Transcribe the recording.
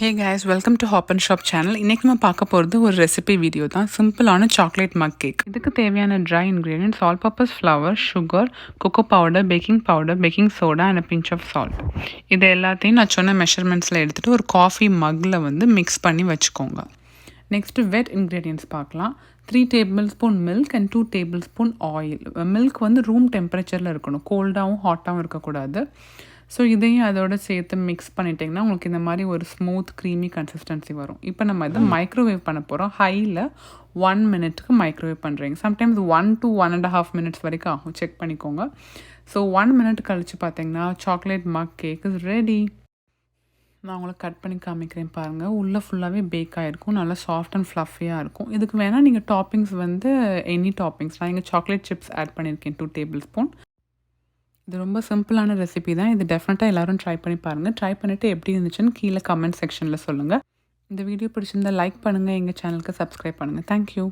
Hey guys, welcome to Hop and Shop channel. இன்னைக்கு நம்ம பார்க்க போகிறது ஒரு ரெசிபி வீடியோ தான். சிம்பிளான சாக்லேட் மக் கேக். இதுக்கு தேவையான dry ingredients all purpose flour, sugar, cocoa powder, baking soda and pinch of salt. இது எல்லாத்தையும் நான் சொன்ன மெஷர்மெண்ட்ஸில் எடுத்துகிட்டு ஒரு காஃபி மக்கில் வந்து மிக்ஸ் பண்ணி வச்சுக்கோங்க. நெக்ஸ்ட்டு வெட் இன்க்ரீடியன்ட்ஸ் பார்க்கலாம். 3 table spoon milk and 2 table spoon oil. Milk வந்து ரூம் டெம்பரேச்சரில் இருக்கணும், கோல்டாகவும் ஹாட்டாகவும் இருக்கக்கூடாது. ஸோ இதையும் அதோட சேர்த்து மிக்ஸ் பண்ணிட்டிங்கன்னா உங்களுக்கு இந்த மாதிரி ஒரு ஸ்மூத் க்ரீமி கன்சிஸ்டன்சி வரும். இப்போ நம்ம இதை மைக்ரோவேவ் பண்ண போகிறோம். ஹையில் 1 மினிட்க்கு மைக்ரோவேவ் பண்ணுறீங்க. சம்டைம்ஸ் 1 to 1.5 மினிட்ஸ் வரைக்கும் ஆகும், செக் பண்ணிக்கோங்க. ஸோ 1 மினிட் கழித்து பார்த்தீங்கன்னா chocolate mug cake is ready. நான் உங்களுக்கு கட் பண்ணி காமிக்கிறேன் பாருங்கள். உள்ளே ஃபுல்லாகவே பேக் ஆகிருக்கும், நல்லா சாஃப்ட் அண்ட் ஃப்ளஃபியாக இருக்கும். இதுக்கு வேணால் நீங்கள் டாப்பிங்ஸ் வந்து எனி டாப்பிங்ஸ், நான் இங்கே சாக்லேட் சிப்ஸ் ஆட் பண்ணியிருக்கேன் 2 டேபிள் ஸ்பூன். இது ரொம்ப சிம்பிளான ரெசிபி தான். இது டெஃபினட்டாக எல்லோரும் ட்ரை பண்ணி பாருங்கள். ட்ரை பண்ணிவிட்டு எப்படி இருந்துச்சுன்னு கீழே கமெண்ட் செக்ஷனில் சொல்லுங்கள். இந்த வீடியோ பிடிச்சிருந்தால் லைக் பண்ணுங்கள், எங்கள் சேனலுக்கு சப்ஸ்கிரைப் பண்ணுங்கள். தேங்க்யூ.